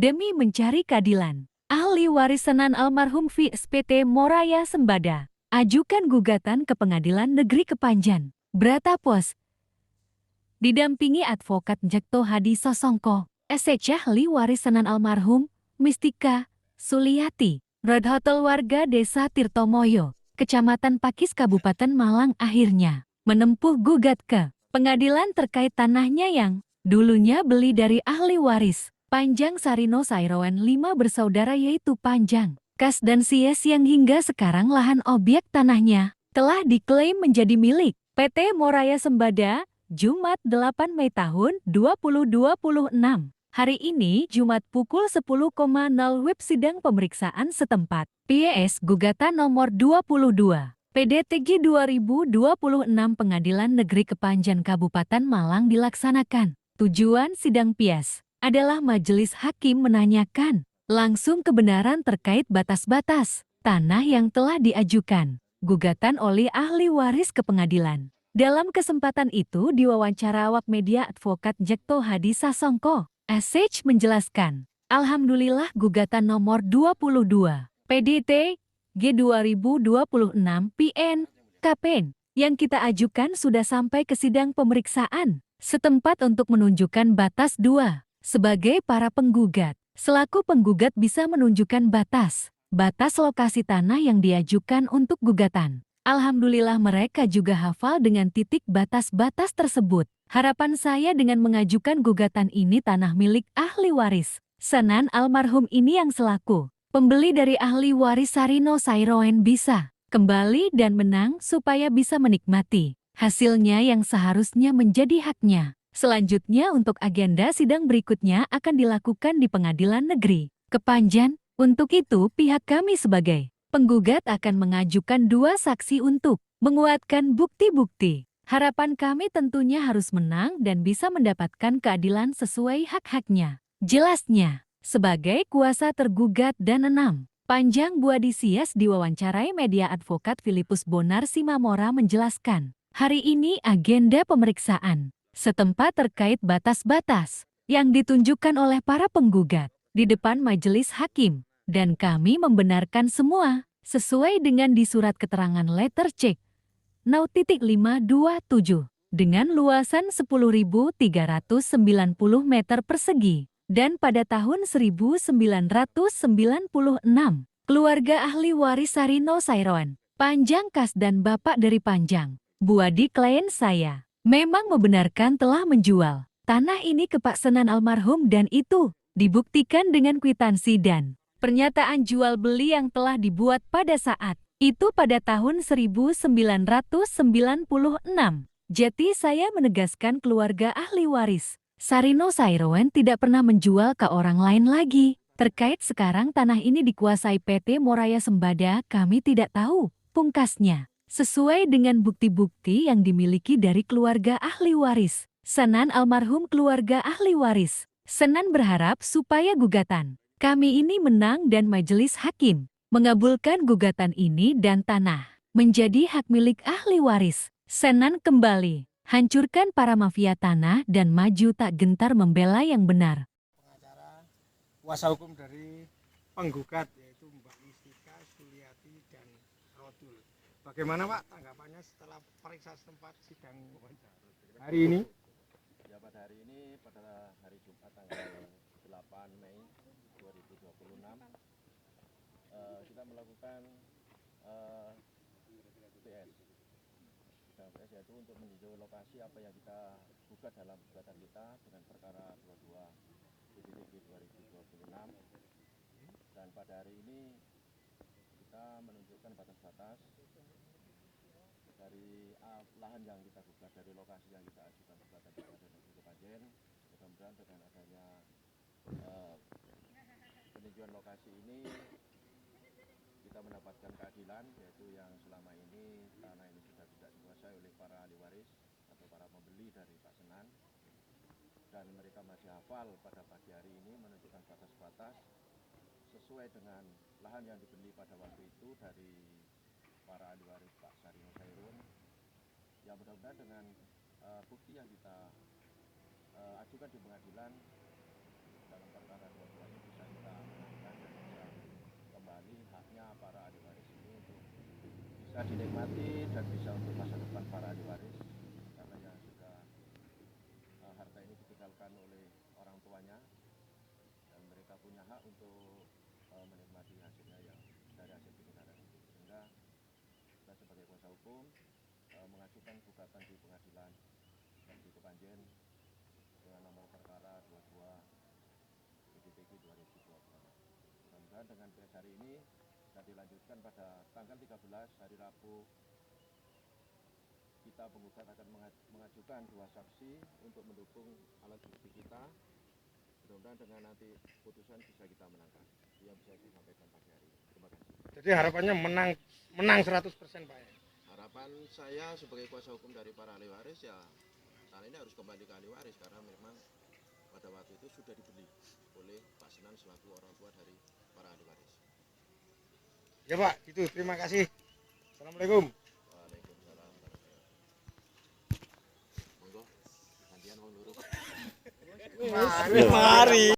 demi mencari keadilan. Ahli waris Senan almarhum VS PT Moraya Sembada ajukan gugatan ke Pengadilan Negeri Kepanjen. Bratapos didampingi advokat Jekto Hadi Sosongko, SH ahli waris Senan almarhum Mistika Suliati, Road Hotel warga Desa Tirtomoyo, Kecamatan Pakis Kabupaten Malang akhirnya menempuh gugat ke pengadilan terkait tanahnya yang dulunya beli dari ahli waris Panjang Sarino Sairawan 5 bersaudara yaitu Panjang, Kas dan Sies yang hingga sekarang lahan objek tanahnya telah diklaim menjadi milik PT Moraya Sembada. Jumat 8 Mei tahun 2026. Hari ini, Jumat pukul 10.00 web sidang pemeriksaan setempat. PES Gugatan nomor 22. PDTG 2026 Pengadilan Negeri Kepanjen Kabupaten Malang dilaksanakan. Tujuan sidang PIAS adalah majelis hakim menanyakan langsung kebenaran terkait batas-batas tanah yang telah diajukan gugatan oleh ahli waris ke pengadilan. Dalam kesempatan itu diwawancara awak media advokat Jekto Hadi Sasongko, SH menjelaskan, Alhamdulillah gugatan nomor 22, PDT G 2026 PN, KPN, yang kita ajukan sudah sampai ke sidang pemeriksaan setempat untuk menunjukkan batas 2. Sebagai para penggugat, selaku penggugat bisa menunjukkan batas lokasi tanah yang diajukan untuk gugatan. Alhamdulillah mereka juga hafal dengan titik batas-batas tersebut. Harapan saya dengan mengajukan gugatan ini tanah milik ahli waris Senan almarhum ini yang selaku pembeli dari ahli waris Sarino Sairawan bisa kembali dan menang supaya bisa menikmati hasilnya yang seharusnya menjadi haknya. Selanjutnya untuk agenda sidang berikutnya akan dilakukan di Pengadilan Negeri Kepanjen. Untuk itu pihak kami sebagai penggugat akan mengajukan 2 saksi untuk menguatkan bukti-bukti. Harapan kami tentunya harus menang dan bisa mendapatkan keadilan sesuai hak-haknya. Jelasnya, sebagai kuasa tergugat dan 6. Panjang Buadi Sias diwawancarai media advokat Filipus Bonar Simamora menjelaskan, hari ini agenda pemeriksaan setempat terkait batas-batas yang ditunjukkan oleh para penggugat di depan majelis hakim. Dan kami membenarkan semua sesuai dengan di surat keterangan letter check 0.527 dengan luasan 10.390 meter persegi dan pada tahun 1996 keluarga ahli waris Sarino Sairawan, Panjang Kas dan bapak dari Panjang, Buadi klien saya, memang membenarkan telah menjual tanah ini ke Pak Senan almarhum dan itu dibuktikan dengan kwitansi dan pernyataan jual beli yang telah dibuat pada saat itu pada tahun 1996. Jadi saya menegaskan keluarga ahli waris Sarino Sairawan tidak pernah menjual ke orang lain lagi. Terkait sekarang tanah ini dikuasai PT Moraya Sembada, kami tidak tahu pungkasnya. Sesuai dengan bukti-bukti yang dimiliki dari keluarga ahli waris Senan almarhum keluarga ahli waris Senan berharap supaya gugatan kami ini menang dan majelis hakim mengabulkan gugatan ini dan tanah menjadi hak milik ahli waris Senan kembali. Hancurkan para mafia tanah dan maju tak gentar membela yang benar. Pengacara kuasa hukum dari penggugat yaitu Mbak Mistika Suliati dan Rodul. Bagaimana Pak tanggapannya setelah periksa setempat sidang hari ini? Ya, pada hari ini pada hari Jumat tanggal 8 Mei 2026 kita melakukan PS yaitu untuk meninjau lokasi apa yang kita gugat dalam gugatan kita dengan perkara 22 PDTG 2026, dan pada hari ini kita menunjukkan batas-batas dari lahan yang kita gugat, dari lokasi yang kita ajukan gugatan di Pengadilan Kepanjen. Mudah-mudahan dengan adanya peninjauan lokasi ini kita mendapatkan keadilan, yaitu yang selama ini tanah ini sudah tidak dikuasai oleh para ahli waris atau para pembeli dari Pak Senan, dan mereka masih hafal pada pagi hari ini menentukan batas-batas sesuai dengan lahan yang dibeli pada waktu itu dari para ahli waris Pak Sarino Sairawan. Ya, mudah-mudahan dengan bukti yang kita ajukan di pengadilan dalam perkara 22 ini bisa bisa dinikmati dan bisa untuk masa depan para ahli waris, karena yang sudah harta ini ditinggalkan oleh orang tuanya dan mereka punya hak untuk menikmati hasilnya yang dari hasil peninggalan itu. Sehingga kita sebagai kuasa hukum mengajukan gugatan di pengadilan negeri Kepanjen dengan nomor perkara 22 PDPG 2020. Mudah-mudahan dengan PS hari ini bisa dilanjutkan pada tanggal 13 hari Rabu. Kita penggugat akan mengajukan 2 saksi untuk mendukung alat bukti kita. Mudah-mudahan dengan nanti putusan bisa kita menangkan. Itu yang bisa saya sampaikan pagi hari ini. Terima kasih. Jadi harapannya menang 100% Pak ya. Harapan saya sebagai kuasa hukum dari para ahli waris ya, tanah ini harus kembali ke ahli waris karena memang pada waktu itu sudah dibeli oleh Pak Senan selaku orang tua dari para ahli waris. Ya Pak, gitu. Terima kasih. Assalamualaikum. Waalaikumsalam warahmatullahi wabarakatuh. Monggo, gantian wong loro. Mari.